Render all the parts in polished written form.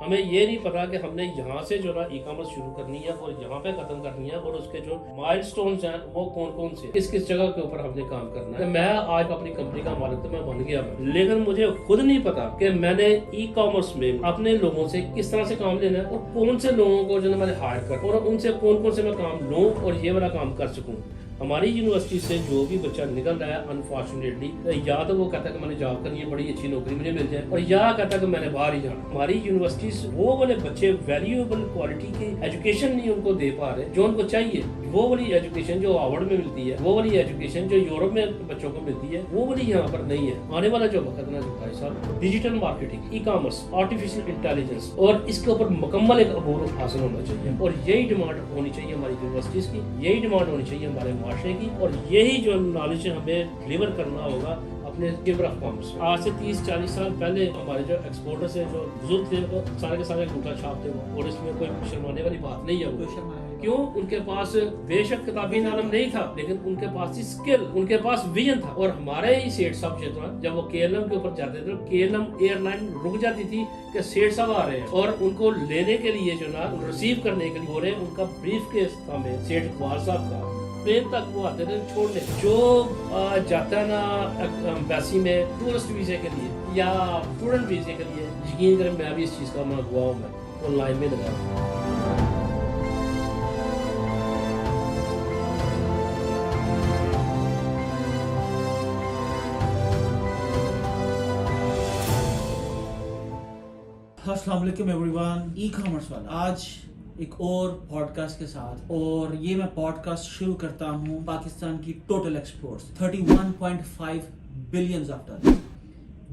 हमें ये नहीं पता कि हमने यहाँ से जो ना ई कॉमर्स शुरू करनी है और यहाँ पे खत्म करनी है, और उसके जो माइलस्टोन्स हैं वो कौन कौन से, किस किस जगह के ऊपर हमने काम करना है। मैं आज अपनी कंपनी का मालिक तो मैं बन गया, लेकिन मुझे खुद नहीं पता कि मैंने ई कॉमर्स में अपने लोगों से किस तरह से काम लेना है और कौन से लोगों को जो मैंने हायर कर और उनसे कौन कौन से मैं काम लूँ और ये वाला काम कर सकूँ। हमारी यूनिवर्सिटी से जो भी बच्चा निकल रहा है अनफॉर्चुनेटली, या तो वो कहता है कि मैंने जॉब करनी है, बड़ी अच्छी नौकरी मुझे मिल जाए, और या कहता है कि मैंने बाहर ही जाना। हमारी यूनिवर्सिटी वो वाले बच्चे वैल्यूएबल क्वालिटी की एजुकेशन नहीं उनको दे पा रहे जो उनको चाहिए। वो वाली एजुकेशन जो हार्वर्ड में मिलती है, वो वाली एजुकेशन जो यूरोप में बच्चों को मिलती है, वो वाली यहाँ पर नहीं है। आने वाला जो वक्त ना जो भाई साहब, digital marketing, e commerce, artificial intelligence, और इसके ऊपर मुकम्मल एक अबूर हासिल होना चाहिए, और यही डिमांड होनी चाहिए हमारी यूनिवर्सिटीज की, यही डिमांड होनी चाहिए हमारे माशरे की, और यही जो नॉलेज हमें डिलीवर करना होगा अपने गिवर ऑफ कॉमर्स। आज से 30-40 साल पहले हमारे जो एक्सपोर्टर्स हैं, जो बुजुर्ग थे, वो सारे के सारे अंगूठा छाप थे, और इसमें कोई शर्माने वाली बात नहीं है। क्यों? उनके पास बेशक किताबी इल्म नहीं था, लेकिन उनके पास स्किल, उनके पास विजन था। और हमारे ही सेठ साहब क्षेत्र जब वो KLM के ऊपर जाते थे, KLM एयरलाइन रुक जाती थी कि सेठ साहब आ रहे हैं, और उनको लेने के लिए जो ना रिसीव करने के लिए हो रहे, उनका ब्रीफ केस था में सेठ इकबाल साहब का, प्लेन तक वो आते थे छोड़ने। जो जाता है ना एम्बेसी में टूरिस्ट वीजे के लिए या स्टूडेंट वीजे के लिए, यकीन करें मैं भी इस चीज का मैं गवाह हूं, मैं ऑनलाइन में लगा। अस्सलाम वालेकुम एवरीवन, ई कॉमर्स वाला आज एक और पॉडकास्ट के साथ, और ये मैं पॉडकास्ट शुरू करता हूँ पाकिस्तान की total exports 31.5 billion of dollar,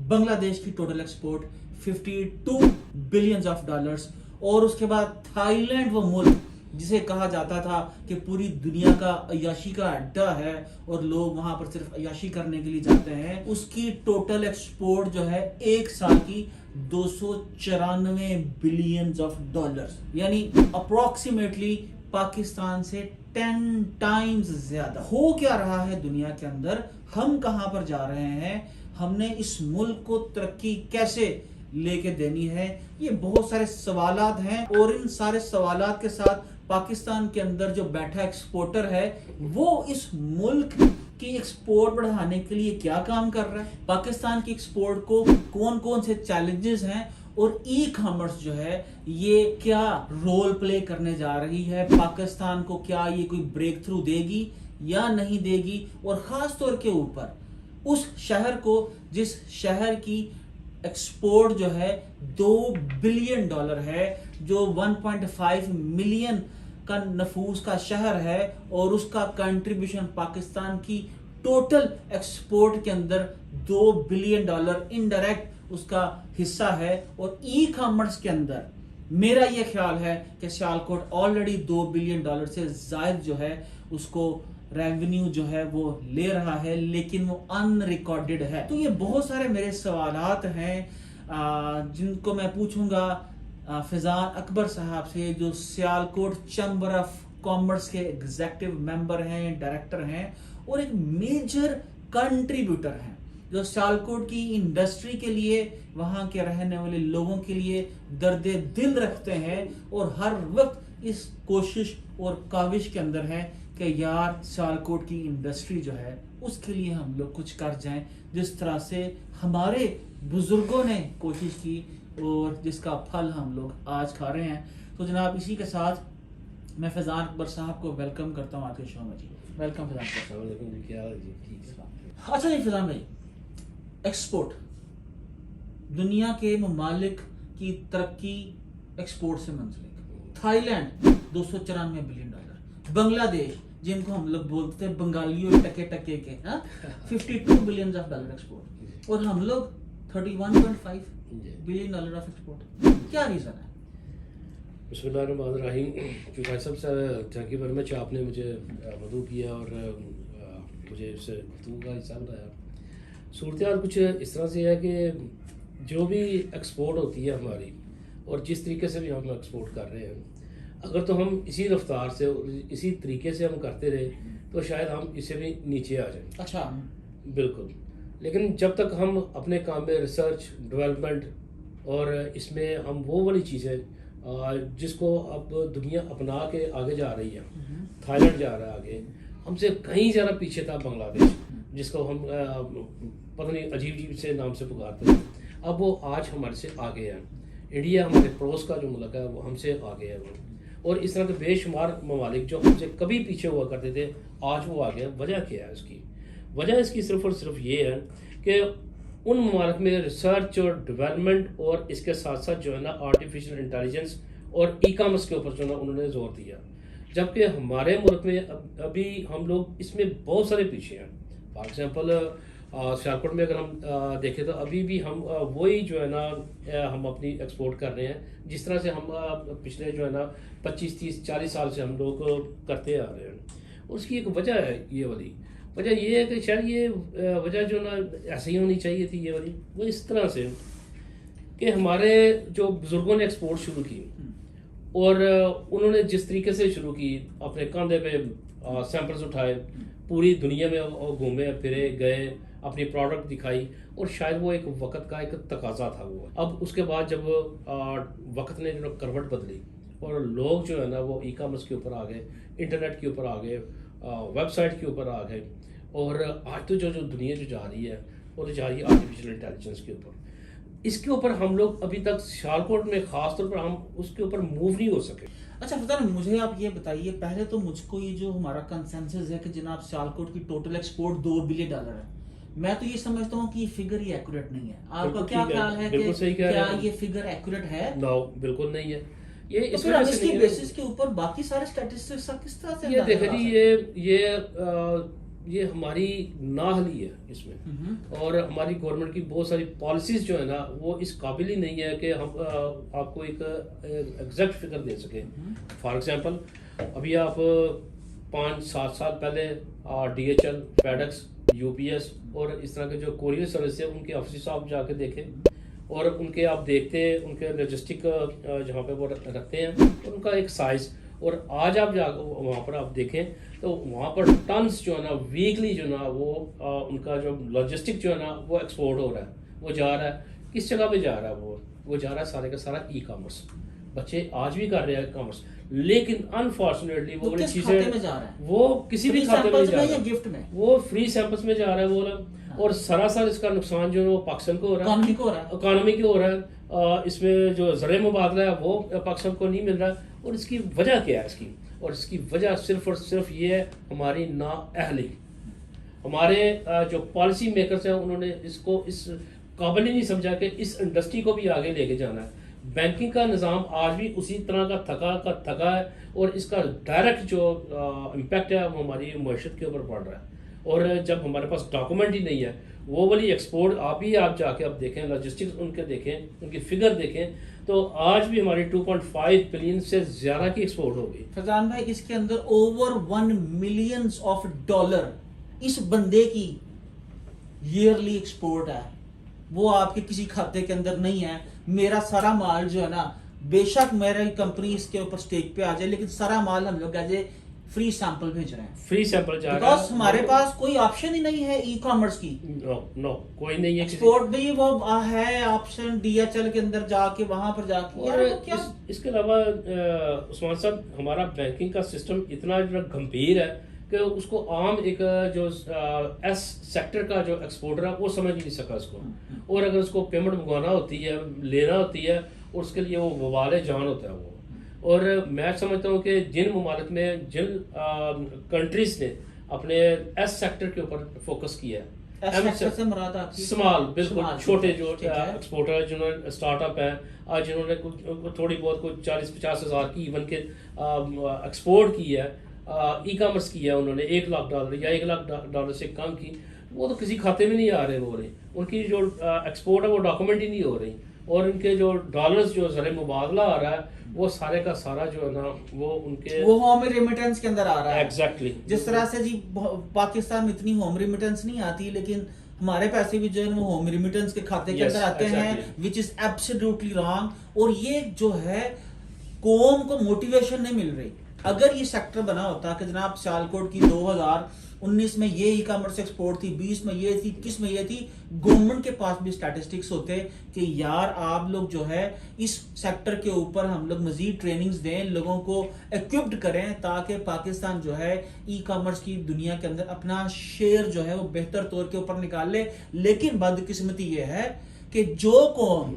Bangladesh की total export 52 billion of dollars, और उसके बाद थाईलैंड वो मुल्क जिसे कहा जाता था कि पूरी दुनिया का अय्याशी का अड्डा है और लोग वहां पर सिर्फ अय्याशी करने के लिए जाते हैं, उसकी टोटल एक्सपोर्ट जो है एक साल की 294 बिलियन ऑफ डॉलर्स, यानी अप्रोक्सीमेटली पाकिस्तान से 10 टाइम्स ज्यादा। हो क्या रहा है दुनिया के अंदर, हम कहां पर जा रहे हैं, हमने इस मुल्क को तरक्की कैसे लेके देनी है, ये बहुत सारे सवालात हैं। और इन सारे सवालात के साथ पाकिस्तान के अंदर जो बैठा एक्सपोर्टर है, वो इस मुल्क की एक्सपोर्ट बढ़ाने के लिए क्या काम कर रहा है, पाकिस्तान की एक्सपोर्ट को कौन कौन से चैलेंजेस हैं, और ई कॉमर्स जो है ये क्या रोल प्ले करने जा रही है, पाकिस्तान को क्या ये कोई ब्रेक थ्रू देगी या नहीं देगी। और खास तौर के ऊपर उस शहर को जिस शहर की एक्सपोर्ट जो है 2 बिलियन डॉलर है, जो 1.5 मिलियन का नफूस का शहर है, और उसका कंट्रीब्यूशन पाकिस्तान की टोटल एक्सपोर्ट के अंदर 2 बिलियन डॉलर इनडायरेक्ट उसका हिस्सा है। और ई कॉमर्स के अंदर मेरा यह ख्याल है कि सियालकोट ऑलरेडी 2 बिलियन डॉलर से ज्यादा जो है उसको रेवेन्यू जो है वो ले रहा है, लेकिन वो अनरिकॉर्डेड है। तो ये बहुत सारे मेरे सवालात हैं जिनको मैं पूछूंगा फैजान अकबर साहब से, जो सियालकोट चैम्बर ऑफ कॉमर्स के एग्जीक्यूटिव मेंबर हैं, डायरेक्टर हैं, और एक मेजर कंट्रीब्यूटर हैं, जो सियालकोट की इंडस्ट्री के लिए, वहां के रहने वाले लोगों के लिए दर्द दिल रखते हैं, और हर वक्त इस कोशिश और काविश के अंदर है कि यार सियालकोट की इंडस्ट्री जो है उसके लिए हम लोग कुछ कर जाएं, जिस तरह से हमारे बुजुर्गों ने कोशिश की और जिसका फल हम लोग आज खा रहे हैं। तो जनाब, इसी के साथ मैं फैजान अकबर साहब को वेलकम करता हूँ आपके शो में। जी वेलकम फैजान साहब। अच्छा जी फैजान भाई, एक्सपोर्ट दुनिया के ममालिक की तरक्की एक्सपोर्ट से मंसलिक। थाईलैंड 294 बिलियन डॉलर, बांग्लादेश जिनको हम लोग बोलते थे बंगालियों टके टके के 52 बिलियन ऑफ डॉलर एक्सपोर्ट, और हम लोग 31.5 बिलियन डॉलर ऑफ एक्सपोर्ट। क्या रीजन है? बिस्मिल्लाहिर्रहमानिर्रहीम। भाई साहब थैंक यू वेरी मच, आपने मुझे मदऊ किया और मुझे इस गुफ्तगू का हिस्सा बनाया। सूरत कुछ इस तरह से है कि जो भी एक्सपोर्ट होती है हमारी, और जिस तरीके से भी हम एक्सपोर्ट कर रहे हैं, अगर तो हम इसी रफ्तार से इसी तरीके से हम करते रहे तो शायद हम इससे भी नीचे आ जाएं। अच्छा, बिल्कुल। लेकिन जब तक हम अपने काम में रिसर्च डेवलपमेंट और इसमें हम वो वाली चीज़ें जिसको अब दुनिया अपना के आगे जा रही है, थाईलैंड जा रहा है आगे, हमसे कहीं ज़्यादा पीछे था बांग्लादेश, जिसको हम पता नहीं अजीब अजीब से नाम से पुकारते हैं, अब वो आज हमारे से आगे है। इंडिया हमारे पड़ोस का जो मुल्क है वो हमसे आगे है वो, और इस तरह के बेशुमार ममालिक जो हमसे कभी पीछे हुआ करते थे आज वो आगे हैं। वजह क्या है इसकी? वजह इसकी सिर्फ और सिर्फ ये है कि उन ममालिक में रिसर्च और डेवलपमेंट और इसके साथ साथ जो है ना आर्टिफिशियल इंटेलिजेंस और ई कॉमर्स के ऊपर जो है ना उन्होंने जोर दिया, जबकि हमारे मुल्क में अभी हम लोग इसमें बहुत सारे पीछे हैं। फॉर एग्जाम्पल सियालकोट में अगर हम देखें तो अभी भी हम वही जो है ना हम अपनी एक्सपोर्ट कर रहे हैं जिस तरह से हम पिछले जो है ना 25, 30, 40 साल से हम लोग करते आ रहे हैं। उसकी एक वजह है, ये वाली वजह ये है कि शायद ये वजह जो ना ऐसे ही होनी चाहिए थी ये वाली, वो इस तरह से कि हमारे जो बुजुर्गों ने एक्सपोर्ट शुरू की और उन्होंने जिस तरीके से शुरू की, अपने कंधे पे सैंपल्स उठाए, पूरी दुनिया में घूमे फिरे गए, अपनी प्रोडक्ट दिखाई, और शायद वो एक वक्त का एक तकाजा था वो। अब उसके बाद जब वक्त ने जो करवट बदली और लोग जो है ना वो ई कॉमर्स के ऊपर आ गए, इंटरनेट के ऊपर आ गए, वेबसाइट के ऊपर आ गए, और आज तो जो दुनिया जो जा रही है वो तो जा रही है आर्टिफिशियल इंटेलिजेंस के ऊपर। इसके ऊपर हम लोग अभी तक सियालकोट में खास तौर पर हम उसके ऊपर मूव नहीं हो सके। अच्छा पता नहीं, मुझे आप ये बताइए, पहले तो मुझको ये जो हमारा कंसेंसस है कि जनाब सियालकोट की टोटल एक्सपोर्ट $2 बिलियन है, मैं तो ये समझता हूँ कि ये फिगर ही एक्यूरेट नहीं है। आपका क्या ख्याल है कि क्या ये फिगर एक्यूरेट है? नो, बिल्कुल नहीं है। ये इस वजह से इसकी बेसिस के ऊपर बाकी सारे स्टैटिस्टिक्स किस तरह से ये देखो जी, ये हमारी नाहली है इसमें, और हमारी गवर्नमेंट की बहुत सारी पॉलिसीज जो है ना वो इस काबिल ही नहीं है कि हम आपको एक एग्जैक्ट फिगर दे सके। फॉर एग्जांपल अभी आप 5-7 साल पहले DHL, FedEx, UPS और इस तरह के जो कोरियर सर्विस है उनके ऑफिस आप जाके देखें, और उनके आप देखते हैं उनके लॉजिस्टिक जहाँ पे वो रखते हैं और उनका एक साइज, और आज आप जा वहाँ पर आप देखें तो वहाँ पर टन्स जो है ना वीकली जो ना वो उनका जो लॉजिस्टिक जो है ना वो एक्सपोर्ट हो रहा है, वो जा रहा है किस जगह पे जा रहा है, वो जा रहा है सारे का सारा ई कॉमर्स। बच्चे आज भी कर रहे हैं कॉमर्स, लेकिन अनफॉर्चुनेटली वो बड़ी चीजें वो किसी भी खाते में जा रहा है, गिफ्ट में वो फ्री सैंपल्स में जा रहा है वो लोग, और सरासर इसका नुकसान जो है वो पाकिस्तान को हो रहा है, इकोनॉमी को हो रहा है। इसमें जो ज़र मुबादला है वो पाकिस्तान को नहीं मिल रहा, और इसकी वजह क्या है इसकी? और इसकी वजह सिर्फ और सिर्फ ये है हमारी नाअहली। हमारे जो पॉलिसी मेकर्स हैं उन्होंने इसको इस काबिल ही नहीं समझा कि इस इंडस्ट्री को भी आगे लेके जाना है। बैंकिंग का निज़ाम आज भी उसी तरह का थका है, और इसका डायरेक्ट जो इम्पैक्ट है वो हमारी मईशत के ऊपर पड़ रहा है। और जब हमारे पास डॉक्यूमेंट ही नहीं है, वो वाली एक्सपोर्ट आप जाके अब देखें, लॉजिस्टिक्स उनके देखें, उनकी फिगर देखें, तो आज भी हमारी 2.5 बिलियन से ज्यादा की एक्सपोर्ट हो गई। फरजान भाई, इसके अंदर ओवर $1 मिलियन इस बंदे की ईयरली एक्सपोर्ट है, वो आपके किसी खाते के अंदर नहीं है। मेरा सारा माल जो है ना, बेशक मेरी कंपनी इसके ऊपर स्टेज पे आ जाए, लेकिन सारा माल हम लोग एज ए फ्री सैंपल भेज रहे हैं, फ्री सैंपल जा रहा है, बिकॉज़ हमारे पास कोई ऑप्शन ही नहीं है ई कॉमर्स की। नो कोई नहीं है। एक्सपोर्ट भी वो है ऑप्शन DHL के अंदर जाके वहां पर जाके, और क्या इसके अलावा उस्मान साहब, हमारा बैंकिंग का सिस्टम इतना गंभीर है कि उसको आम एक जो एस सेक्टर का जो एक्सपोर्टर है वो समझ नहीं सका इसको, और अगर उसको पेमेंट मंगवाना होती है, लेना होती है, और उसके लिए वो वबाल जान होता है वो। और मैं समझता हूँ कि जिन ममालिक में जिन कंट्रीज ने अपने एस सेक्टर के ऊपर फोकस किया है, स्मॉल बिल्कुल छोटे जो एक्सपोर्टर जिन्होंने स्टार्टअप है, आज जिन्होंने थोड़ी बहुत कुछ 40-50 हज़ार की इवन के एक्सपोर्ट की है, ई कॉमर्स की है उन्होंने $1 लाख या $1 लाख से कम की, वो तो किसी खाते में नहीं आ रहे हो रहे, उनकी जो एक्सपोर्ट है वो डॉक्यूमेंट ही नहीं हो रही, और उनके जो डॉलर्स जो ज़र मुबादला आ रहा है वो सारे का सारा जो है ना वो उनके वो होम रेमिटेंस के अंदर आ रहा है। एग्जैक्टली जिस तरह से जी पाकिस्तान में इतनी होम रेमिटेंस नहीं आती, लेकिन हमारे पैसे भी जो है वो होम रेमिटेंस के खाते के अंदर आते हैं, विच इज एब्सोल्युटली रॉन्ग। और ये जो है कौम को मोटिवेशन नहीं मिल रही। अगर ये सेक्टर बना होता कि जनाब सियालकोट की 2000 19 में ये ई कॉमर्स एक्सपोर्ट थी, 20 में ये थी, 21 में ये थी। गवर्नमेंट के पास भी स्टैटिस्टिक्स होते कि यार आप लोग जो है इस सेक्टर के ऊपर हम लोग मजीद ट्रेनिंग्स दें, लोगों को इक्विप्ड करें ताकि पाकिस्तान जो है ई कॉमर्स की दुनिया के अंदर अपना शेयर जो है वो बेहतर तौर के ऊपर निकाल ले। लेकिन बदकिस्मती ये है कि जो कौम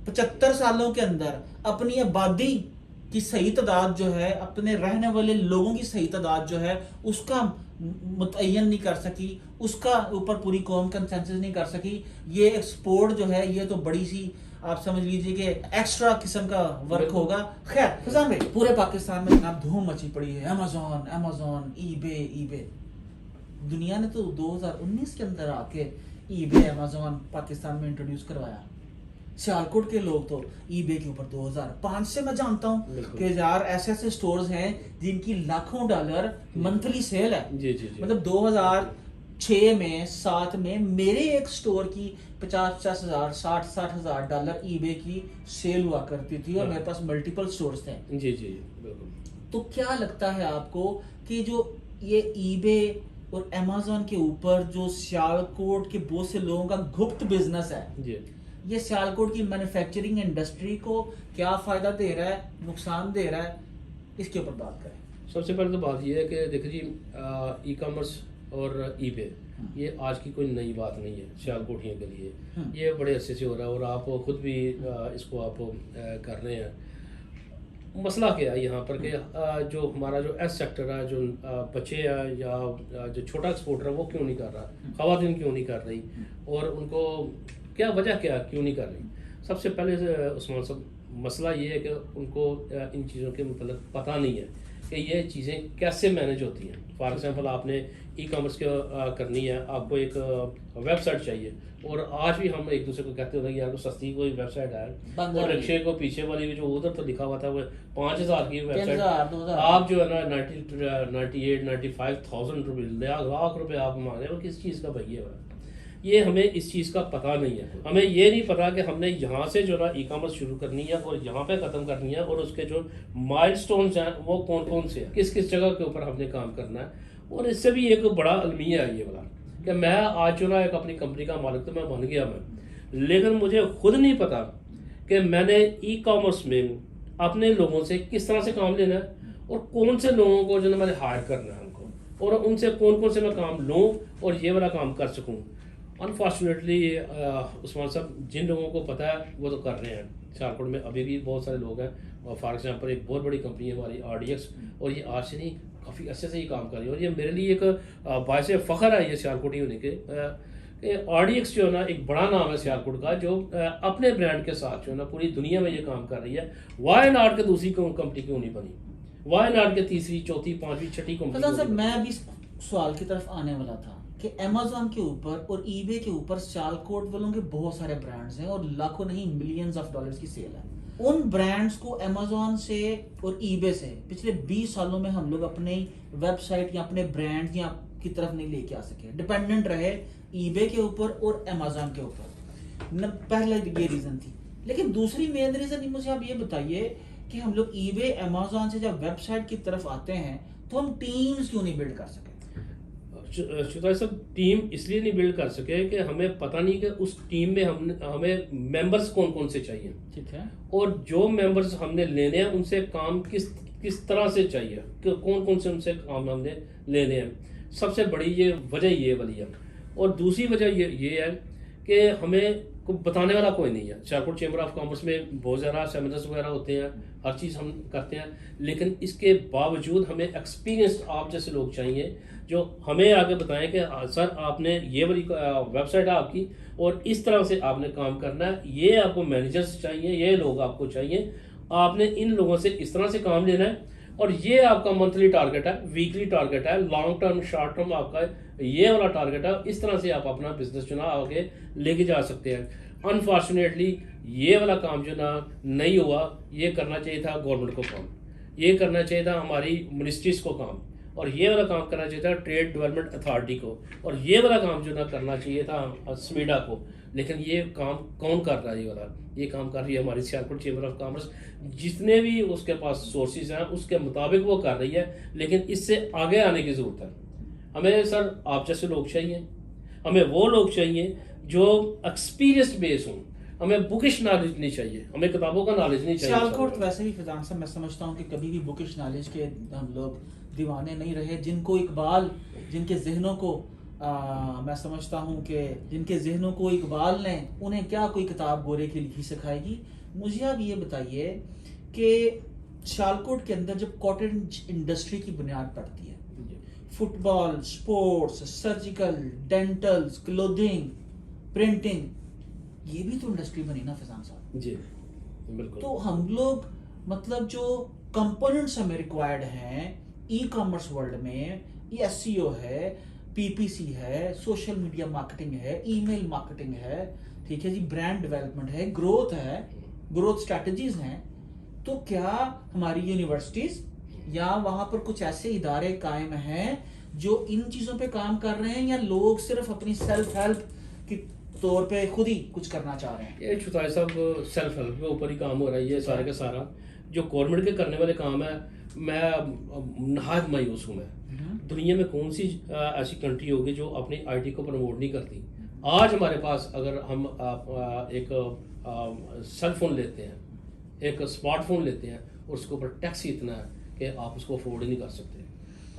75 सालों के अंदर अपनी आबादी की सही तादाद जो है, अपने रहने वाले लोगों की सही तादाद जो है उसका मुतय्यन नहीं कर सकी, उसका ऊपर पूरी कौम कंसेंसस नहीं कर सकी, ये एक्सपोर्ट जो है ये तो बड़ी सी आप समझ लीजिए कि एक्स्ट्रा किस्म का वर्क होगा। खैर फैजान भाई, पूरे पाकिस्तान में जनाब धूम मची पड़ी है, अमेज़न, ईबे। दुनिया ने तो 2019 के अंदर आके ईबे अमेज़न पाकिस्तान में इंट्रोड्यूस करवाया। सियालकोट के लोग तो ईबे के ऊपर 2005 से मैं जानता हूँ कि यार ऐसे स्टोर्स हैं जिनकी लाखों डॉलर मंथली सेल है। जी। मतलब 2006 में 7 में मेरे एक स्टोर की 50 हजार 60 हजार डॉलर ईबे की सेल हुआ करती थी और मेरे पास मल्टीपल स्टोर्स थे। जी बिल्कुल। तो क्या लगता है आपको कि जो ये ईबे और अमेज़न के ऊपर जो सियालकोट के बहुत से लोगों का गुप्त बिजनेस है जी, ये सियालकोट की मैन्युफैक्चरिंग इंडस्ट्री को क्या फायदा दे रहा है, नुकसान दे रहा है, इसके ऊपर बात करें। सबसे पहले तो बात यह है कि देखिए जी, ई कॉमर्स और ईबे ये आज की कोई नई बात नहीं है सियालकोटियों के लिए। ये बड़े अच्छे से हो रहा है और आप खुद भी इसको आप कर रहे हैं। मसला क्या है यहाँ पर कि जो हमारा जो एस सेक्टर है, जो बच्चे हैं या जो छोटा एक्सपोर्टर है वो क्यों नहीं कर रहा, खवातीन क्यों नहीं कर रही और उनको क्या वजह क्यों नहीं कर रही। सबसे पहले उस्मान साहब मसला ये है कि उनको इन चीज़ों के मतलब पता नहीं है कि ये चीज़ें कैसे मैनेज होती हैं। फॉर एग्जांपल आपने ई कॉमर्स करनी है, आपको एक वेबसाइट चाहिए और आज भी हम एक दूसरे को कहते होते हैं यार को सस्ती कोई वेबसाइट है और रिक्शे को पीछे वाली भी जो उधर तो लिखा हुआ था वो 5,000 की वेबसाइट, आप जो है ना 95,000 रुपये लाख रुपये आप मांग रहे हो, किस चीज़ का भैया है। ये हमें इस चीज़ का पता नहीं है। हमें ये नहीं पता कि हमने यहाँ से जो ना ई कॉमर्स शुरू करनी है और यहाँ पे ख़त्म करनी है और उसके जो माइलस्टोन्स हैं वो कौन कौन से हैं, किस किस जगह के ऊपर हमने काम करना है। और इससे भी एक बड़ा अलमिया है ये वाला कि मैं आज जो ना एक अपनी कंपनी का मालिक तो मैं बन गया मैं, लेकिन मुझे खुद नहीं पता कि मैंने ई कॉमर्स में अपने लोगों से किस तरह से काम लेना है और कौन से लोगों को जो ना मैंने हायर करना है उनको, और उनसे कौन कौन से मैं काम लूँ और ये वाला काम कर सकूँ। अनफॉर्चुनेटली उस्मान साहब जिन लोगों को पता है वो तो कर रहे हैं। सियालकोट में अभी भी बहुत सारे लोग हैं। फॉर एग्जांपल एक बहुत बड़ी कंपनी है हमारी RDX, और ये आज से नहीं काफ़ी अच्छे से ही काम कर रही है और ये मेरे लिए एक बायस फ़ख्र है ये सियालकोटी होने के। RDX जो है ना एक बड़ा नाम है सियालकोट का जो अपने ब्रांड के साथ जो है ना पूरी दुनिया में ये काम कर रही है। वाई नॉट के दूसरी कंपनी क्यों नहीं बनी, वाई नॉट के तीसरी चौथी पांचवी छठी कंपनी। मैं अभी सवाल की तरफ आने वाला था कि अमेज़न के ऊपर और ईबे के ऊपर सियालकोट वालों के बहुत सारे ब्रांड्स हैं और लाखों नहीं मिलियंस ऑफ डॉलर्स की सेल है। उन ब्रांड्स को अमेज़न से और ईबे से पिछले 20 सालों में हम लोग अपनी वेबसाइट या अपने ब्रांड या की तरफ नहीं लेके आ सके, डिपेंडेंट रहे ईबे के ऊपर और अमेज़न के ऊपर। पहले ये रीजन थी, लेकिन दूसरी मेन रीजन मुझे आप ये बताइए कि हम लोग ईबे अमेज़न से जब वेबसाइट की तरफ आते हैं तो हम टीम्स क्यों नहीं बिल्ड कर सके। शुदा साहब टीम इसलिए नहीं बिल्ड कर सके कि हमें पता नहीं कि उस टीम में हमें मेंबर्स कौन कौन से चाहिए, ठीक है, और जो मेंबर्स हमने लेने हैं उनसे काम किस तरह से चाहिए, कि कौन कौन से उनसे काम हमने लेने हैं। सबसे बड़ी ये वजह ये वाली है। और दूसरी वजह ये है कि हमें को बताने वाला कोई नहीं है। सियालकोट चैम्बर ऑफ कॉमर्स में बहुत ज़्यादा सेमिनार्स वगैरह होते हैं, हर चीज़ हम करते हैं, लेकिन इसके बावजूद हमें एक्सपीरियंस्ड आप जैसे लोग चाहिए जो हमें आगे बताएं कि सर आपने ये वाली वेबसाइट है आपकी और इस तरह से आपने काम करना है, ये आपको मैनेजर्स चाहिए, ये लोग आपको चाहिए, आपने इन लोगों से इस तरह से काम लेना है और ये आपका मंथली टारगेट है, वीकली टारगेट है, लॉन्ग टर्म शॉर्ट टर्म आपका ये वाला टारगेट है। इस तरह से आप अपना बिजनेस जो ना आगे लेके जा सकते हैं। अनफॉर्चुनेटली ये वाला काम जो ना नहीं हुआ, ये करना चाहिए था गवर्नमेंट को काम, ये करना चाहिए था हमारी मिनिस्ट्रीज को काम, और ये वाला काम करना चाहिए था ट्रेड डेवलपमेंट अथॉरिटी को, और ये वाला काम जो ना करना चाहिए था स्मीडा को। लेकिन ये काम कौन कर रहा है? ये वाला ये काम कर रही है हमारी सियालकोट चैम्बर ऑफ कॉमर्स। जितने भी उसके पास सोर्सेज हैं उसके मुताबिक वो कर रही है, लेकिन इससे आगे आने की ज़रूरत है। हमें सर आप जैसे लोग चाहिए, हमें वो लोग चाहिए जो एक्सपीरियंस बेस हों, हमें बुकिश नॉलेज नहीं चाहिए, हमें किताबों का नॉलेज नहीं चाहिए। सियालकोट वैसे भी फैजान साहब मैं समझता हूँ कि कभी भी बुकिश नॉलेज के हम लोग दीवाने नहीं रहे। जिनको इकबाल, जिनके जहनों को मैं समझता हूँ कि जिनके जहनों को इकबाल ने, उन्हें क्या कोई किताब गोरे की लिखी सिखाएगी। मुझे आप ये बताइए कि सियालकोट के अंदर जब कॉटेज इंडस्ट्री की बुनियाद पड़ती है, football, sports, surgical, dentals, clothing, printing, ये भी तो इंडस्ट्री बनी ना फैजान साहब जी बिल्कुल। तो हम लोग मतलब जो कंपोनेंट्स हमें रिक्वायर्ड हैं ई कॉमर्स वर्ल्ड में, ये एसईओ है, पीपीसी है, सोशल मीडिया मार्केटिंग है, ईमेल मार्केटिंग है, ठीक है जी, ब्रांड डेवलपमेंट है, ग्रोथ है, ग्रोथ स्ट्रेटजीज हैं, तो क्या हमारी यूनिवर्सिटीज या वहां पर कुछ ऐसे इदारे कायम हैं जो इन चीजों पे काम कर रहे हैं, या लोग सिर्फ अपनी सेल्फ हेल्प की तौर पे खुद ही कुछ करना चाह रहे हैं? ये चुताई साहब सेल्फ हेल्प के ऊपर ही काम हो रहा है ये सारे का सारा। जो गवर्नमेंट के करने वाले काम है, मैं नहायत मायूस हूँ। मैं दुनिया में कौन सी ऐसी कंट्री होगी जो अपनी आईटी को प्रमोट नहीं करती। आज हमारे पास अगर हम एक सेल फोन लेते हैं, एक स्मार्टफोन लेते हैं, और उसके ऊपर टैक्स इतना है कि आप उसको अफोर्ड ही नहीं कर सकते।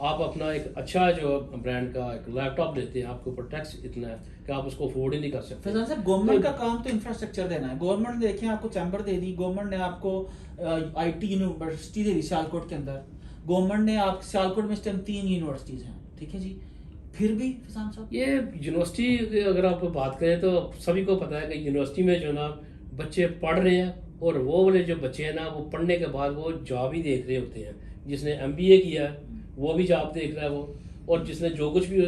आप अपना एक अच्छा जो ब्रांड का एक लैपटॉप लेते हैं, आपके ऊपर टैक्स इतना है कि आप उसको अफोर्ड ही नहीं कर सकते। फैजान साहब, गवर्नमेंट का काम तो इंफ्रास्ट्रक्चर देना है। गवर्नमेंट ने देखें आपको चैम्बर दे दी, गवर्नमेंट ने आपको आईटी यूनिवर्सिटी दे दी सियालकोट के अंदर, गवर्नमेंट ने आप सियालकोट में इस टाइम 3 यूनिवर्सिटीज हैं, ठीक है जी, फिर भी फैजान साहब ये यूनिवर्सिटी अगर आप बात करें तो सभी को पता है कि यूनिवर्सिटी में जो ना बच्चे पढ़ रहे हैं, और वो वाले जो बच्चे हैं ना, वो पढ़ने के बाद वो जॉब ही देख रहे होते हैं। जिसने एमबीए किया है वो भी जॉब देख रहा है वो, और जिसने जो कुछ भी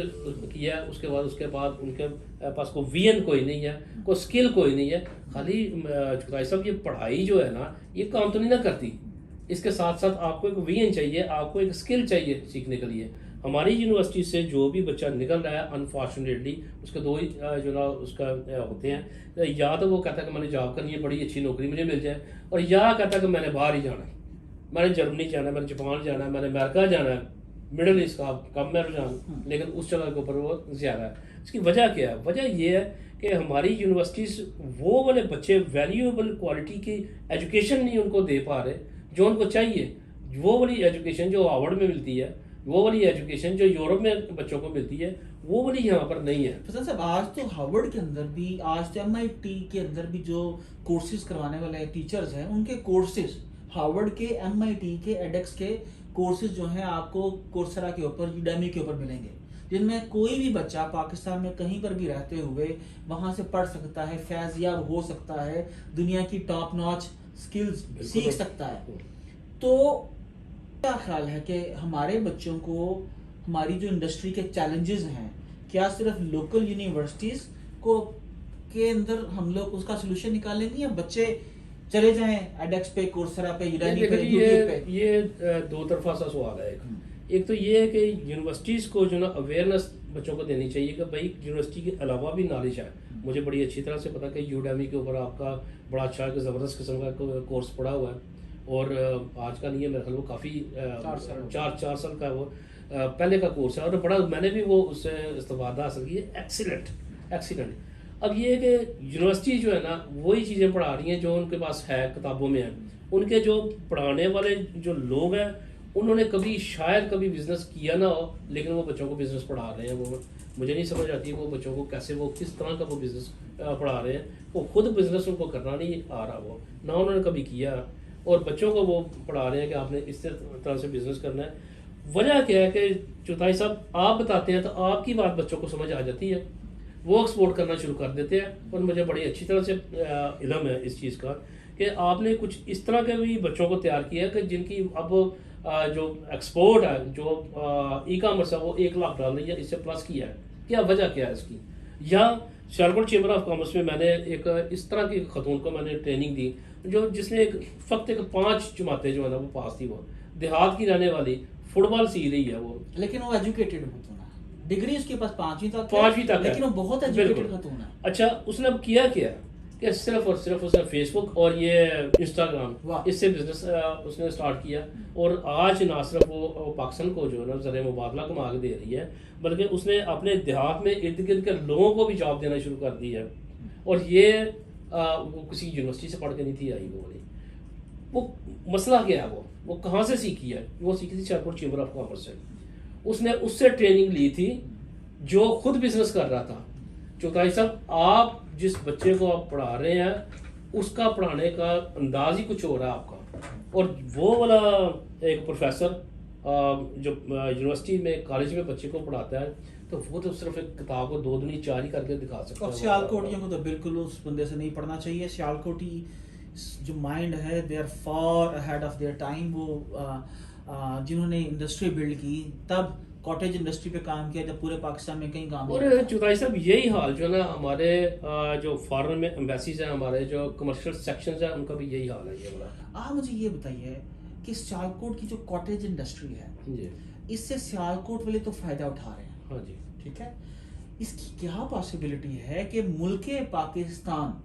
किया है उसके बाद उनके पास कोई विजन कोई नहीं है, कोई स्किल कोई नहीं है। खाली चुताई साहब ये पढ़ाई जो है ना, ये काम तो नहीं ना करती। इसके साथ साथ आपको एक विजन चाहिए, आपको एक स्किल चाहिए सीखने के लिए। हमारी यूनिवर्सिटी से जो भी बच्चा निकल रहा है, अनफॉर्चुनेटली उसके दो ही जो ना उसका होते हैं, या तो वो कहता है कि मैंने जॉब करनी है, बड़ी अच्छी नौकरी मुझे मिल जाए, और या कहता है कि मैंने बाहर ही जाना है, मैंने जर्मनी जाना है, मैंने जापान जाना है, मैंने अमेरिका जाना है, मिडल ईस्ट का कम मैं रुझान, लेकिन उस जगह के ऊपर वो ज़्यादा है। इसकी वजह क्या है? वजह ये है कि हमारी यूनिवर्सिटीज़ वो वाले बच्चे वैल्यूएबल क्वालिटी की एजुकेशन नहीं उनको दे पा रहे जो उनको चाहिए। वो वाली एजुकेशन जो हार्वर्ड में मिलती है, वो वाली एजुकेशन जो यूरोप में बच्चों को मिलती है, वो वाली यहाँ पर नहीं है। फैसल साहब, आज तो हार्वर्ड के अंदर भी, आज तो MIT के अंदर भी जो कोर्सेज करवाने वाले टीचर्स हैं, उनके कोर्सेज हार्वर्ड के, MIT के, एडेक्स के कोर्सेज जो हैं आपको कोर्सेरा के ऊपर, यूडेमी के ऊपर मिलेंगे, जिनमें कोई भी बच्चा पाकिस्तान में कहीं पर भी रहते हुए वहां से पढ़ सकता है, फैज़याब हो सकता है, दुनिया की टॉप नॉच स्किल्स सीख सकता है। तो क्या ख्याल है कि हमारे बच्चों को, हमारी जो इंडस्ट्री के चैलेंजेस हैं, क्या सिर्फ लोकल यूनिवर्सिटीज को के अंदर हम लोग उसका सोल्यूशन निकालेंगे, या बच्चे चले जाएं एडेक्स पे, कोर्सेरा पे, यूडेमी पे, यूट्यूब पे? ये दो तरफा सा सवाल है। एक तो ये है कि यूनिवर्सिटीज को जो ना अवेयरनेस बच्चों को देनी चाहिए कि भाई यूनिवर्सिटी के अलावा भी नॉलेज है। मुझे बड़ी अच्छी तरह से पता कि यूडेमी के ऊपर आपका बड़ा अच्छा ज़बरदस्त किस्म का कोर्स पड़ा हुआ है, और आज का नहीं है, मेरे ख्याल वो काफ़ी 4 साल का वो पहले का कोर्स है, और बड़ा मैंने भी वो उससे इस्तेफादा हासिल की है। एक्सीलेंट। अब ये है कि यूनिवर्सिटी जो है ना, वही चीज़ें पढ़ा रही हैं जो उनके पास है, किताबों में है। उनके जो पढ़ाने वाले जो लोग हैं, उन्होंने शायद कभी बिजनेस किया ना हो, लेकिन वो बच्चों को बिजनेस पढ़ा रहे हैं। वो मुझे नहीं समझ आती वो बच्चों को कैसे, वो किस तरह का वो बिजनेस पढ़ा रहे हैं। वो खुद बिजनेस उनको करना नहीं आ रहा, वो ना उन्होंने कभी किया, और बच्चों को वो पढ़ा रहे हैं कि आपने इस तरह से बिजनेस करना है। वजह क्या है कि चौथाई साहब आप बताते हैं तो आपकी बात बच्चों को समझ आ जाती है, वो एक्सपोर्ट करना शुरू कर देते हैं। और मुझे बड़ी अच्छी तरह से इल्म है इस चीज़ का कि आपने कुछ इस तरह के भी बच्चों को तैयार किया कि जिनकी अब जो एक्सपोर्ट है, जो ई कॉमर्स है, वो $1 लाख या इससे प्लस किया है। क्या वजह क्या है इसकी? या सियालकोट चेंबर ऑफ कॉमर्स में मैंने एक इस तरह की खतून को मैंने ट्रेनिंग दी, जो जिसने फ़क्त 5 जमातें जो है ना वो पास थी। वो देहात की रहने वाली, फुटबॉल सीख रही है वो, लेकिन वो एजुकेटेड होता है, डिग्री उसके पास 5वीं तक है, लेकिन वो बहुत एजुकेटेड खतून है। अच्छा, उसने अब किया क्या? कि सिर्फ और सिर्फ उसने फेसबुक और ये इंस्टाग्राम वाह। इससे बिजनेस उसने स्टार्ट किया। और आज ना सिर्फ वो पाकिस्तान को जो है ना ज़र मुबादला कमा के दे रही है, बल्कि उसने अपने देहात में इर्द गिर्द के लोगों को भी जॉब देना शुरू कर दी है। और ये वो किसी यूनिवर्सिटी से पढ़ के नहीं थी आई वो वाली। वो मसला क्या है, वो कहाँ से सीखी है? वो सीखी थी शाहपुर चेंबर ऑफ कॉमर्स से। उसने उससे ट्रेनिंग ली थी जो खुद बिजनेस कर रहा था। चौथाई साहब, आप जिस बच्चे को आप पढ़ा रहे हैं उसका पढ़ाने का अंदाज ही कुछ हो रहा है आपका। और वो वाला एक प्रोफेसर जो यूनिवर्सिटी में कॉलेज में बच्चे को पढ़ाता है, तो वो तो सिर्फ एक किताब को 2 दूनी 4 ही करके दिखा सकता है। और सियालकोटियों को तो बिल्कुल उस बंदे से नहीं पढ़ना चाहिए। सियालकोटी जो माइंड है, they are far ahead of their time. वो जिन्होंने इंडस्ट्री बिल्ड की तब कॉटेज इंडस्ट्री पे काम किया जब पूरे पाकिस्तान में कहीं काम और चौथाई साहब, यही हाल जो है ना हमारे जो फॉरेन में एम्बेसीज हैं, हमारे जो कमर्शियल सेक्शंस हैं, उनका भी यही हाल है ये वाला। आप मुझे ये बताइए कि सियालकोट की जो कॉटेज इंडस्ट्री है, जी इससे सियालकोट वाले तो फायदा उठा रहे हैं, हाँ जी, ठीक है। इसकी क्या पॉसिबिलिटी है कि मुल्के पाकिस्तान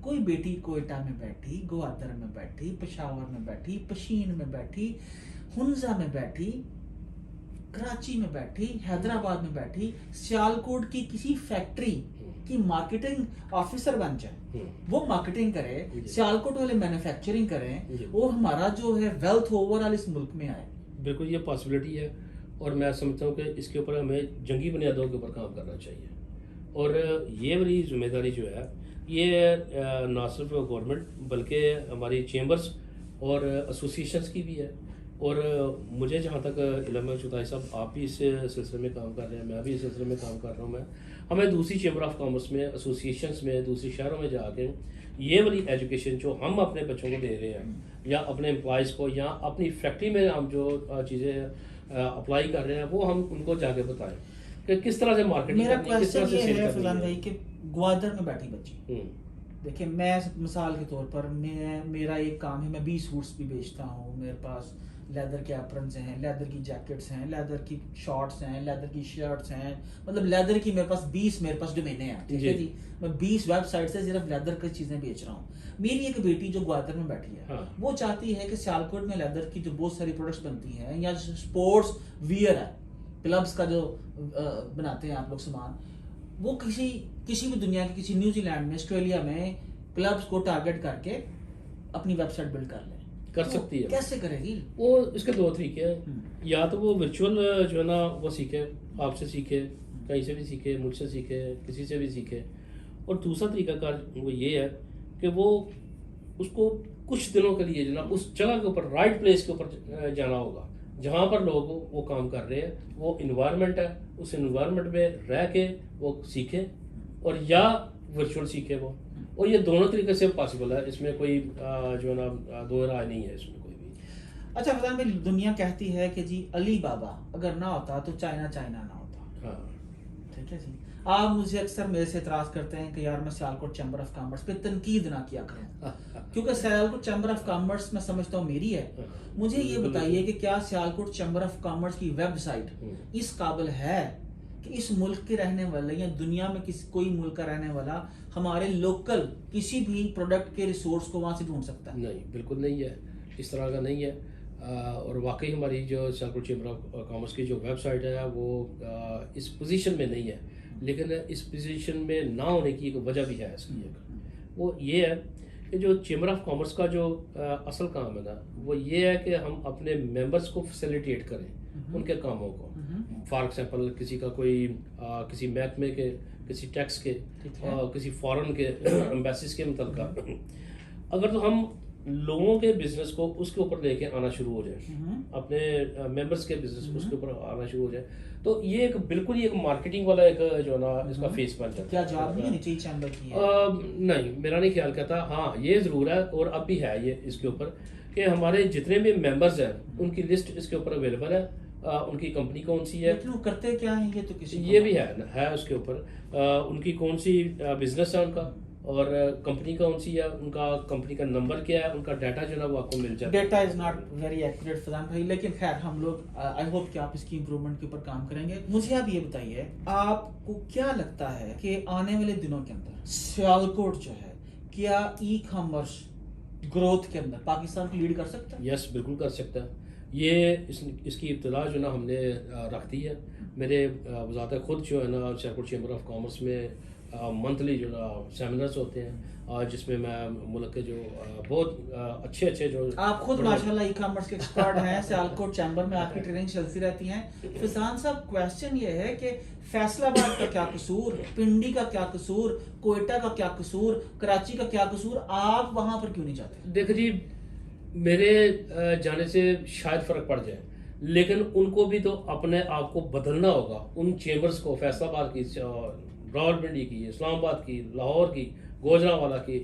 कोई बेटी कोयटा में बैठी, ग्वादर में बैठी, पेशावर में बैठी, पशीन में बैठी, हुंजा में बैठी, कराची में बैठी, हैदराबाद में बैठी, सियालकोट की किसी फैक्ट्री की मार्केटिंग ऑफिसर बन जाए, वो मार्केटिंग करे, सियालकोट वाले मैन्युफैक्चरिंग करें और हमारा जो है वेल्थ ओवरऑल इस मुल्क में आए। बिल्कुल ये पॉसिबिलिटी है। और मैं समझता हूँ कि इसके ऊपर हमें जंगी बुनियादों के ऊपर काम करना चाहिए। और ये वाली जिम्मेदारी जो है ये ना सिर्फ गवर्नमेंट बल्कि हमारी चेंबर्स और एसोसिएशंस की भी है। और मुझे जहाँ तक इल्म है चौधरी साहब, आप भी इस सिलसिले में काम कर रहे हैं, मैं भी इस सिलसिले में काम कर रहा हूँ। हमें दूसरी चेंबर ऑफ कॉमर्स में, एसोसिएशंस में, दूसरी शहरों में जाके ये वाली एजुकेशन जो हम अपने बच्चों को दे रहे हैं या अपने एम्प्लॉयज़ को या अपनी फैक्ट्री में हम जो चीज़ें अप्लाई कर रहे हैं वो हम उनको जाके बताएं कि किस तरह से मार्केटिंग मेरा करनी है, किस तरह क्वेश्चन से ये सेल है करनी फलान है। भाई कि ग्वादर में बैठी बच्ची, देखिए मैं मिसाल के तौर पर मेरा एक काम है, मैं 20 सूट्स भी बेचता हूँ, मेरे पास लेदर के एप्रन्स हैं, लेदर की जैकेट्स हैं, लेदर की शॉर्ट्स हैं, लेदर की शर्ट्स हैं, मतलब लेदर की मेरे पास डोमेने हैं, ठीक है जी। मैं 20 वेबसाइट से सिर्फ लेदर की चीजें बेच रहा हूँ। मेरी एक बेटी जो ग्वादर में बैठी है, हाँ। वो चाहती है कि सियालकोट में लेदर की जो बहुत सारी प्रोडक्ट्स बनती हैं या स्पोर्ट्स वियर है, क्लब्स का जो बनाते हैं आप लोग सामान, वो किसी भी दुनिया के किसी न्यूजीलैंड में, ऑस्ट्रेलिया में क्लब्स को टारगेट करके अपनी वेबसाइट बिल्ड कर सकती है। कैसे करेगी वो इसके 2 तरीके हैं। या तो वो वर्चुअल जो है ना वो सीखे, आपसे सीखे, कहीं से भी सीखे, मुझसे सीखे, किसी से भी सीखे। और दूसरा तरीकाकार वो ये है कि वो उसको कुछ दिनों के लिए जो ना उस जगह के ऊपर, राइट प्लेस के ऊपर जाना होगा जहाँ पर लोग वो काम कर रहे हैं, वो इन्वायरमेंट है, उस इन्वायरमेंट में रह के वो सीखे और या वर्चुअल सीखे वो। और ये दोनों तरीके से पॉसिबल है, इसमें कोई जो है ना दो राय नहीं है इसमें कोई भी। अच्छा फरहान भाई, दुनिया कहती है कि जी अली बाबा अगर ना होता तो चाइना ना होता, हाँ ठीक है जी। आप मुझे अक्सर मेरे से इतराज करते हैं कि यार मैं सियालकोट चैम्बर ऑफ कॉमर्स पे तनकीद ना किया करूं, क्योंकि सियालकोट चैम्बर ऑफ कॉमर्स मैं समझता हूँ मेरी है। मुझे ये बताइए कि क्या सियालकोट चैम्बर ऑफ कॉमर्स की वेबसाइट इस काबिल है कि इस मुल्क के रहने वाले या दुनिया में कोई मुल्क का रहने वाला हमारे लोकल किसी भी प्रोडक्ट के रिसोर्स को वहां से ढूंढ सकता है? नहीं, बिल्कुल नहीं है, इस तरह का नहीं है। और वाकई हमारी जो सियालकोट चैम्बर ऑफ कॉमर्स की जो वेबसाइट है वो इस पोजीशन में नहीं है। लेकिन इस पोजीशन में ना होने की एक वजह भी है इसकी एक, वो ये है कि जो चैम्बर ऑफ कॉमर्स का जो असल काम है ना, वो ये है कि हम अपने मेंबर्स को फैसिलिटेट करें उनके कामों को। फॉर एग्जांपल किसी का कोई किसी महकमे के, किसी टैक्स के, किसी फॉरेन के एम्बेसीज के मुतल्लिक़ अगर तो हम लोगों के बिजनेस को उसके ऊपर लेके आना शुरू हो जाए, अपने मेंबर्स के बिजनेस को उसके ऊपर आना शुरू हो जाए, तो ये एक बिल्कुल ही एक मार्केटिंग वाला एक जो ना इसका फेस बन जाता है। क्या जॉब नहीं होनी चाहिए चैम्बर की? नहीं, मेरा नहीं ख्याल करता। हाँ, ये ज़रूर है और अब भी है ये इसके ऊपर कि हमारे जितने भी मेंबर्स हैं उनकी लिस्ट इसके ऊपर अवेलेबल है, उनकी कंपनी कौन सी है, लेकिन वो करते क्या है ये तो किसी ये भी है उसके ऊपर, उनकी कौन सी बिजनेस है उनका और कंपनी कौन सी है, उनका कंपनी का नंबर क्या है, उनका डाटा जो है वो आपको मिल जाता है। Data is not very accurate Farhan भाई, लेकिन खैर हम लोग आई होप कि आप इसकी इम्प्रूवमेंट के ऊपर काम करेंगे। मुझे आप ये बताइए, आपको क्या लगता है कि आने वाले दिनों के अंदर सियालकोट जो है क्या ई कॉमर्स ग्रोथ के अंदर पाकिस्तान को लीड कर सकता है? यस, बिल्कुल कर सकता है। ये इसकी इब्तदा जो ना हमने रख दी है। मेरे वज़ारत खुद जो है ना शेरपुर चैम्बर ऑफ कॉमर्स में मंथली जो ना सेमिनार्स होते हैं, जिसमें मैं मुल्क के जो बहुत अच्छे जो आप खुद माशाल्लाह ई कॉमर्स के एक्सपर्ट हैं, सियालकोट चैम्बर में आपकी ट्रेनिंग चलती रहती है। फिजान साहब, क्वेश्चन ये है कि फैसलाबाद का क्या कसूर, पिंडी का क्या कसूर, कोयटा का क्या कसूर, कराची का क्या कसूर, आप वहां पर क्यों नहीं जाते? देखो जी, मेरे जाने से शायद फ़र्क पड़ जाए, लेकिन उनको भी तो अपने आप को बदलना होगा। उन चेंबर्स को, फैसलाबाद की, रावलपिंडी की, इस्लामाबाद की, लाहौर की, गोजरावाला की,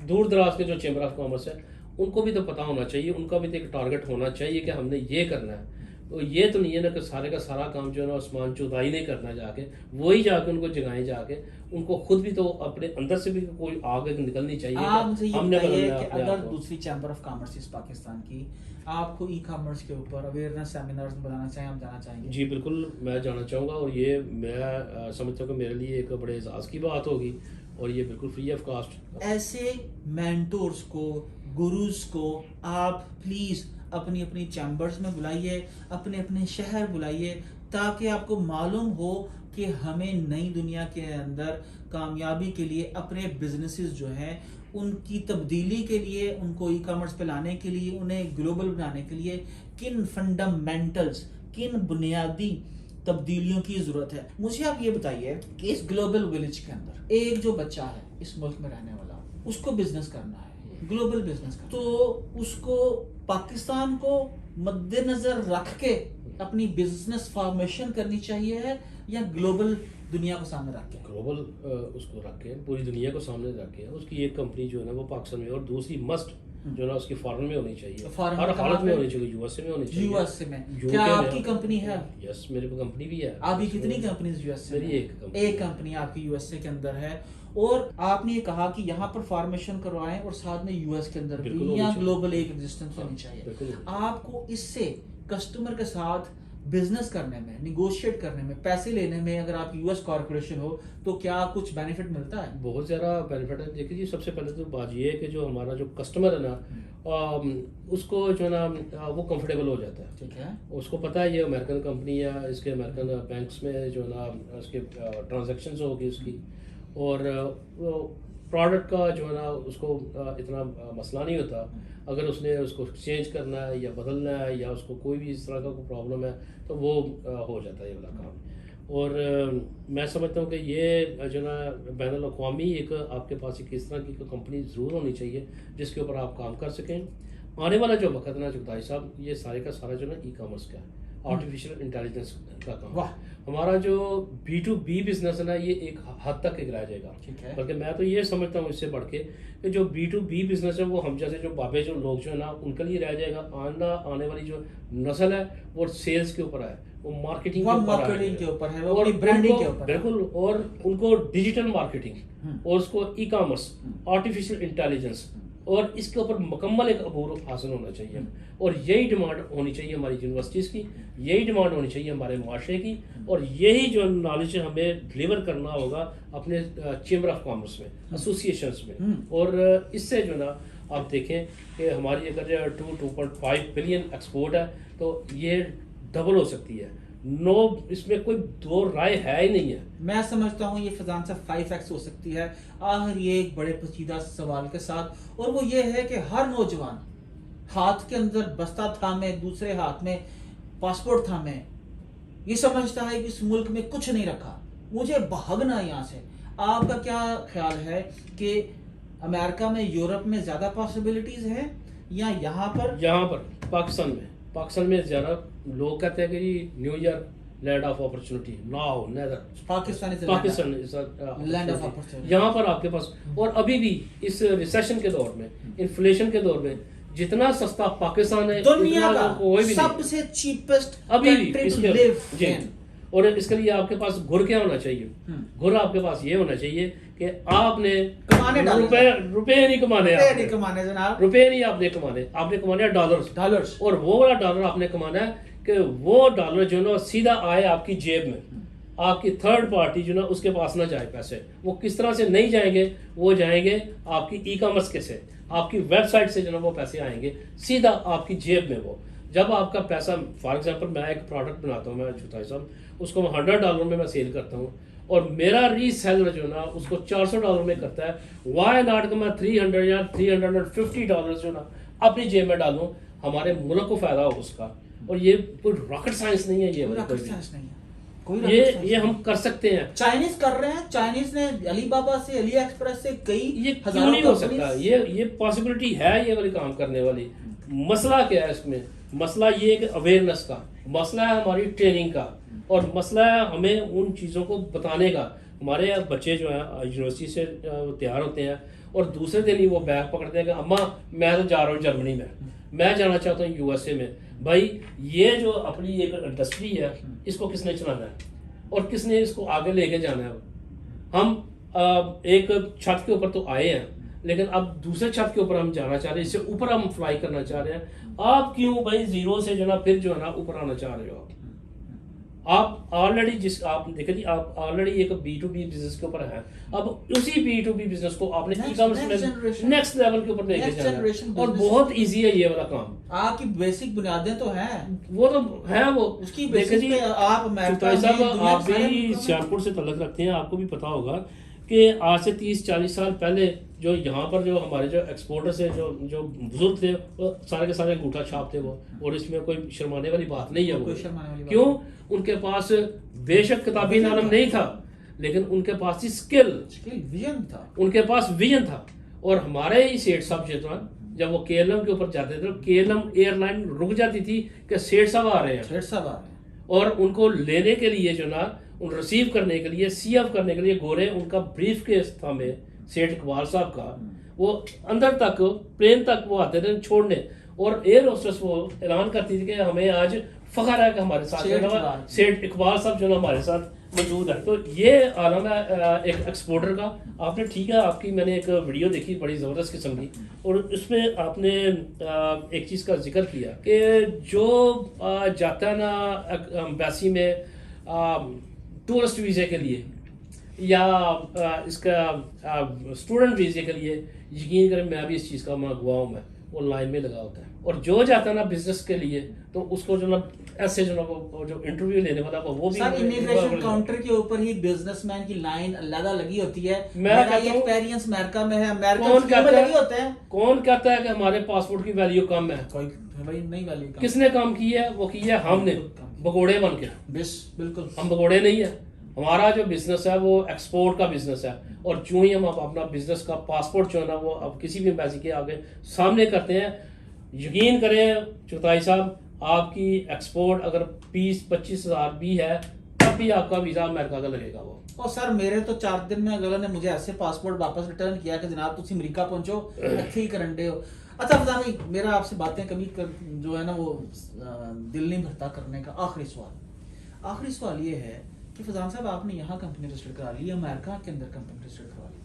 दूर दराज के जो चेंबर ऑफ कॉमर्स है, उनको भी तो पता होना चाहिए, उनका भी तो एक टारगेट होना चाहिए कि हमने ये करना है। तो ये तो नहीं है ना कि सारे का सारा काम जो है ना आसमान चौधाई नहीं करना, जाके वही जाके उनको जगाएं, जाके उनको खुद भी तो अपने अंदर से भी कोई आग निकलनी चाहिए। आप मुझे ये हमने बताइए बदलना कि है अपने अगर आप को। दूसरी चैम्बर ऑफ कॉमर्स इस पाकिस्तान की आपको ई कॉमर्स के ऊपर अवेयरनेस सेमिनार्स बनाना चाहें, हम जाना चाहेंगे? जी बिल्कुल, मैं जाना चाहूँगा, और ये मैं समझता हूँ कि मेरे लिए एक बड़े एजाज़ की बात होगी, और ये बिल्कुल फ्री ऑफ कास्ट। ऐसे मेंटोर्स को, गुरुज को आप प्लीज अपनी अपनी चैम्बर्स में बुलाइए, अपने अपने शहर बुलाइए, ताकि आपको मालूम हो कि हमें नई दुनिया के अंदर कामयाबी के लिए अपने बिजनेसेस जो हैं उनकी तब्दीली के लिए, उनको ई कॉमर्स पे लाने के लिए, उन्हें ग्लोबल बनाने के लिए किन फंडामेंटल्स, किन बुनियादी तब्दीलियों की जरूरत है। मुझे आप ये बताइए कि इस ग्लोबल विलेज के अंदर एक जो बच्चा है इस मुल्क में रहने वाला, उसको बिजनेस करना है, ग्लोबल बिजनेस करना, तो उसको पाकिस्तान को मद्देनजर रख के अपनी बिजनेस फॉर्मेशन करनी चाहिए है, या ग्लोबल दुनिया को सामने रख के? ग्लोबल उसको रख के, पूरी दुनिया को सामने रख के, उसकी एक कंपनी जो है ना वो पाकिस्तान में, और दूसरी मस्ट जो है ना उसकी फॉरेन में होनी चाहिए, फॉरेन हर में हालत में कहाँ होनी चाहिए, यूएसए में होनी चाहिए। यूएसए में? UK क्या में आपकी कंपनी है? यस, मेरी कंपनी भी है। आपकी कितनी कंपनीज यूएसए मेरी में? एक कंपनी। एक कंपनी आपकी यूएसए के अंदर है, और आपने ये कहा कि यहाँ पर फॉर्मेशन करवाएं और साथ में यूएस के अंदर बिल्कुल भी, होनी या चाहिए। ग्लोबल एक एग्जिस्टेंस होनी चाहिए। बिल्कुल। आपको इससे कस्टमर के साथ बिजनेस करने में, निगोशिएट करने में, पैसे लेने में, अगर आप यूएस कॉर्पोरेशन हो तो क्या कुछ बेनिफिट मिलता है? बहुत ज़्यादा बेनिफिट है। देखिए जी, सबसे पहले तो बात ये है कि जो हमारा जो कस्टमर है ना, उसको जो है ना वो कंफर्टेबल हो जाता है। ठीक है। उसको पता है ये अमेरिकन कंपनी है, इसके अमेरिकन बैंक्स में जो है ना उसके ट्रांजैक्शंस होगी उसकी, और प्रोडक्ट का जो है ना उसको इतना मसला नहीं होता। अगर उसने उसको एक्सचेंज करना है या बदलना है, या उसको कोई भी इस तरह का कोई प्रॉब्लम है, तो वो हो जाता है ये वाला काम। और मैं समझता हूँ कि ये जो ना बैनुल अक़वामी एक आपके पास एक इस तरह की कंपनी ज़रूर होनी चाहिए जिसके ऊपर आप काम कर सकें। आने वाला जो वक्त है ना जुगताई साहब, ये सारे का सारा जो ना ई कॉमर्स का है, आर्टिफिशियल इंटेलिजेंस का काम। वाह। हमारा जो B2B बिजनेस है ना, ये एक हद तक रह जाएगा। ठीक है। बल्कि मैं तो ये समझता हूँ इससे बढ़ के कि जो B2B बिजनेस है वो हम जैसे जो बाबे जो लोग जो है ना उनके लिए रह जाएगा। आने वाली जो नस्ल है वो सेल्स के ऊपर है, वो मार्केटिंग वो के ऊपर मार्केटिंग के ऊपर है, वो और अपनी ब्रांडिंग उनको- के ऊपर है। बिल्कुल, और उनको डिजिटल मार्केटिंग और उसको ई कॉमर्स, आर्टिफिशियल इंटेलिजेंस, और इसके ऊपर मुकम्मल एक अबूर हासिल होना चाहिए। और यही डिमांड होनी चाहिए हमारी यूनिवर्सिटीज़ की, यही डिमांड होनी चाहिए हमारे मुआशरे की, और यही जो नॉलेज हमें डिलीवर करना होगा अपने चेंबर ऑफ कॉमर्स में, एसोसिएशंस में। और इससे जो ना आप देखें कि हमारी अगर 2.5 बिलियन एक्सपोर्ट है तो ये डबल हो सकती है। नो, इसमें कोई दो राय है ही नहीं है। मैं समझता हूँ ये फजान से 5x हो सकती है। आखिर ये एक बड़े पेचीदा सवाल के साथ, और वो ये है कि हर नौजवान हाथ के अंदर बस्ता थामे, दूसरे हाथ में पासपोर्ट थामे, ये समझता है कि इस मुल्क में कुछ नहीं रखा, मुझे भागना है यहाँ से। आपका क्या ख्याल है कि अमेरिका में, यूरोप में ज्यादा पॉसिबिलिटीज है, या यहाँ पर पाकिस्तान में ज्यादा लोग कहते हैं कि जी New York land of opportunity, now neither Pakistan land of opportunity. यहाँ पर आपके पास, और अभी भी इस रिसेशन के दौर में, इन्फ्लेशन के दौर में, जितना सस्ता पाकिस्तान है दुनिया इतना का कोई भी नहीं। सबसे चीपेस्ट अभी भी कंट्री टू इसके लिव जी। इन। और इसके लिए आपके पास गुर क्या होना चाहिए? गुर आपके पास ये होना चाहिए कि आपने कमाने डाले रुपए नहीं कमाने, रुपए नहीं कमाने जनाब, रुपए नहीं आपने कमाने, आपने कमाने हैं डॉलर्स। और वो वाला डॉलर आपने कमाना है कि वो डॉलर जो है ना सीधा आए आपकी जेब में। आपकी थर्ड पार्टी जो ना उसके पास ना जाए पैसे। वो किस तरह से नहीं जाएंगे, वो जाएंगे आपकी ई कॉमर्स के से, आपकी वेबसाइट से जो ना वो पैसे आएंगे सीधा आपकी जेब में। वो जब आपका पैसा, फॉर एग्जांपल मैं एक प्रोडक्ट बनाता हूँ, मैं चुताई साहब, उसको मैं $100 में मैं सेल करता हूँ और मेरा रीसेलर जो ना उसको $400 में करता है। वाई नॉट, मैं 300 या $350 जो ना अपनी जेब में डालूं, हमारे मुल्क को फायदा हो उसका। और ये कोई रॉकेट साइंस नहीं है, ये रॉकेट साइंस नहीं है, कोई ये हम कर सकते हैं। चाइनीज कर रहे हैं, चाइनीज ने अलीबाबा से, अली एक्सप्रेस से कई ये क्यों नहीं हो सकता? ये पॉसिबिलिटी है ये वाली काम करने वाली। मसला क्या है इसमें? मसला ये है कि अवेयरनेस का मसला है, हमारी ट्रेनिंग का, और मसला है हमें उन चीज़ों को बताने का। हमारे बच्चे जो हैं यूनिवर्सिटी से तैयार होते हैं और दूसरे दिन ही वो बैग पकड़ते हैं कि अम्मा मैं तो जा रहा हूँ जर्मनी में, मैं जाना चाहता हूँ यूएसए में। भाई ये जो अपनी एक इंडस्ट्री है, इसको किसने चलाना है और किसने इसको आगे लेके जाना है? हम एक छत के ऊपर तो आए हैं, लेकिन अब दूसरे छत के ऊपर हम जाना चाह रहे हैं, इससे ऊपर हम फ्लाई करना चाह रहे हैं। आप क्यों भाई जीरो से जो ना फिर जो है ना ऊपर आना चाह रहे हो? आप ऑलरेडी आप देखिए जी, आप ऑलरेडी एक B2B बिजनेस के ऊपर है। अब उसी B2B बिजनेस को आपने ई कॉमर्स में नेक्स्ट लेवल के ऊपर लेके जाना है, और बहुत इजी है ये वाला काम। आपकी बेसिक बुनियादें तो हैं, वो तो है, वो उसकी बेसिस पे आप आप भी सियालकोट से तल्लुक रखते हैं, आपको भी पता होगा कि आज से 30-40 साल पहले जो यहाँ पर जो हमारे जो एक्सपोर्टर्स है, जो बुजुर्ग थे, वो सारे के सारे अंगूठा छाप थे वो। और इसमें कोई शर्माने वाली बात नहीं है। वो क्यों? उनके पास बेशक किताबी इल्म नहीं था, लेकिन उनके पास ही स्किल, विजन था, उनके पास विजन था। और हमारे ही सेठ साहब शेतवान जब वो KLM के ऊपर जाते थे, तो KLM एयरलाइन रुक जाती थी कि सेठ साहब आ रहे हैं, सेठ साहब आ रहे हैं, और उनको लेने के लिए जो ना, उन रिसीव करने के लिए, CF करने के लिए गोरे उनका ब्रीफ केस था में सेठ इकबाल साहब का, वो अंदर तक प्लेन तक वो आते थे छोड़ने, और एयर होस्टेस वो ऐलान करती थी कि हमें आज फख्र है कि हमारे साथ सेठ इकबाल साहब जो ना हमारे साथ मौजूद है। तो ये आलम है एक एक्सपोर्टर का। आपने ठीक है, आपकी मैंने एक वीडियो देखी बड़ी ज़बरदस्त किस्म की, और उसमें आपने एक चीज़ का जिक्र किया कि जो जाता है ना एम्बेसी में टूरिस्ट वीज़े के लिए या इसका स्टूडेंट वीज़े के लिए, यकीन करें मैं भी इस चीज़ का मैं गवाह हूँ, मैं वो लाइन में लगा होता है। और जो जाता है ना बिजनेस के लिए, तो उसको जो ना ऐसे जो ना वो जो इंटरव्यू लेने वाला वो भी इमिग्रेशन काउंटर के ऊपर ही बिजनेसमैन की लाइन अलग लगी होती है। मेरा ये एक्सपीरियंस अमेरिका में है, अमेरिका में लगी होते हैं। कौन कहता है कि हमारे पासपोर्ट की वैल्यू कम है? कोई भाई नहीं वैल्यू कम। किसने काम की है? वो की है हमने, भगोड़े बन के। बिल्कुल हम भगोड़े नहीं है। हमारा जो बिजनेस है वो एक्सपोर्ट का बिजनेस है, और जो ही हम अपना बिजनेस का पासपोर्ट जो है ना वो अब किसी भी एम्बेसी के आगे सामने करते हैं, यकीन करें चुगताई साहब, आपकी एक्सपोर्ट अगर 20-25 हज़ार भी है, तब भी आपका वीज़ा अमेरिका का लगेगा वो। और सर मेरे तो 4 दिन में अगले ने मुझे ऐसे पासपोर्ट वापस रिटर्न किया कि जनाब तुम अमेरिका पहुंचो, अच्छे ही करंडे हो। अच्छा फजान भाई, मेरा आपसे बातें कभी जो है ना वो दिल नहीं भरता करने का। आखिरी सवाल ये है कि फजान साहब, आपने यहाँ कंपनी रजिस्टर करा ली, अमेरिका के अंदर कंपनी रजिस्टर करा ली,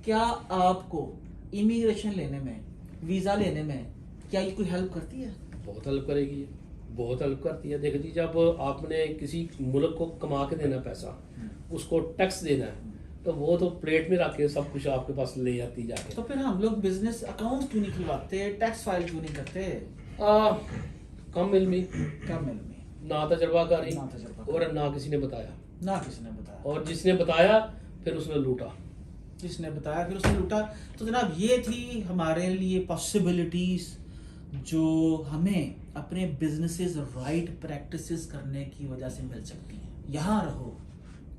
क्या आपको इमिग्रेशन लेने में, वीज़ा लेने में क्या ये कोई हेल्प करती है? बहुत हेल्प करेगी, बहुत हेल्प करती है। देखिए, जब आपने किसी मुल्क को कमा के देना पैसा, उसको टैक्स देना है, तो वो तो प्लेट में रख के सब कुछ आपके पास ले जाती जाके। तो फिर हम लोग बिजनेस अकाउंट क्यों नहीं खुलवाते, टैक्स फाइल क्यों नहीं करते? कम इल्मी, ना तजर्बाकारी, और ना किसी ने बताया, और जिसने बताया फिर उसने लूटा। तो जनाब ये थी हमारे लिए पॉसिबिलिटीज जो हमें अपने बिजनेसेस राइट प्रैक्टिसेस करने की वजह से मिल सकती हैं। यहाँ रहो,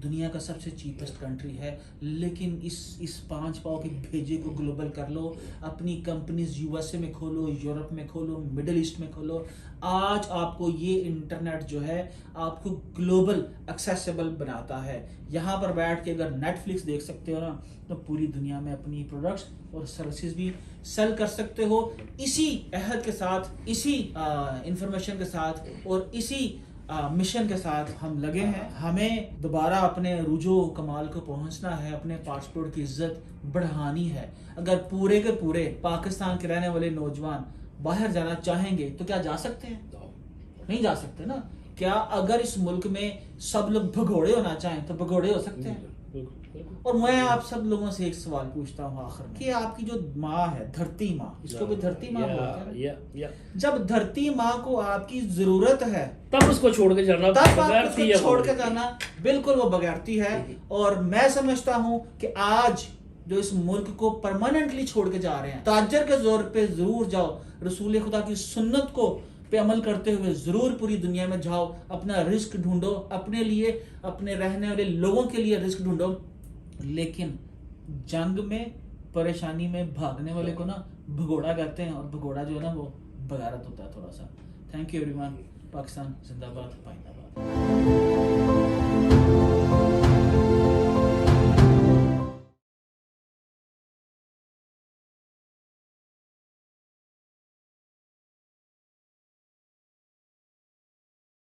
दुनिया का सबसे चीपेस्ट कंट्री है, लेकिन इस 5 पाव के भेजे को ग्लोबल कर लो। अपनी कंपनीज USA में खोलो, यूरोप में खोलो, मिडिल ईस्ट में खोलो। आज आपको ये इंटरनेट जो है आपको ग्लोबल एक्सेसिबल बनाता है। यहाँ पर बैठ के अगर नेटफ्लिक्स देख सकते हो ना, तो पूरी दुनिया में अपनी प्रोडक्ट्स और सर्विसेज भी सेल कर सकते हो। इसी अहद के साथ, इसी इंफॉर्मेशन के साथ और इसी मिशन के साथ हम लगे हैं। हमें दोबारा अपने रुजो कमाल को पहुंचना है, अपने पासपोर्ट की इज्जत बढ़ानी है। अगर पूरे के पूरे पाकिस्तान के रहने वाले नौजवान बाहर जाना चाहेंगे तो क्या जा सकते हैं? नहीं जा सकते ना। क्या अगर इस मुल्क में सब लोग भगोड़े होना चाहें तो भगोड़े हो सकते हैं? और मैं आप सब लोगों से एक सवाल पूछता हूँ आखिर में कि आपकी जो माँ है, धरती माँ, इसको भी धरती माँ बोलते हैं। जब धरती माँ को आपकी जरूरत है तब उसको छोड़ के जाना, तब आप उसको छोड़ के जाना, बिल्कुल वो बगैरती है। और मैं समझता हूँ कि आज जो इस मुल्क को परमानेंटली छोड़ के जा रहे हैं, ताजर के जोर पे जरूर जाओ, रसूल खुदा की सुन्नत को पे अमल करते हुए जरूर पूरी दुनिया में जाओ, अपना रिस्क ढूंढो, अपने लिए, अपने रहने वाले लोगों के लिए रिस्क ढूंढो। लेकिन जंग में, परेशानी में भागने वाले को ना भगोड़ा कहते हैं, और भगोड़ा जो है ना वो बगारत होता है थोड़ा सा। Thank you everyone. पाकिस्तान जिंदाबाद, पाइंदाबाद।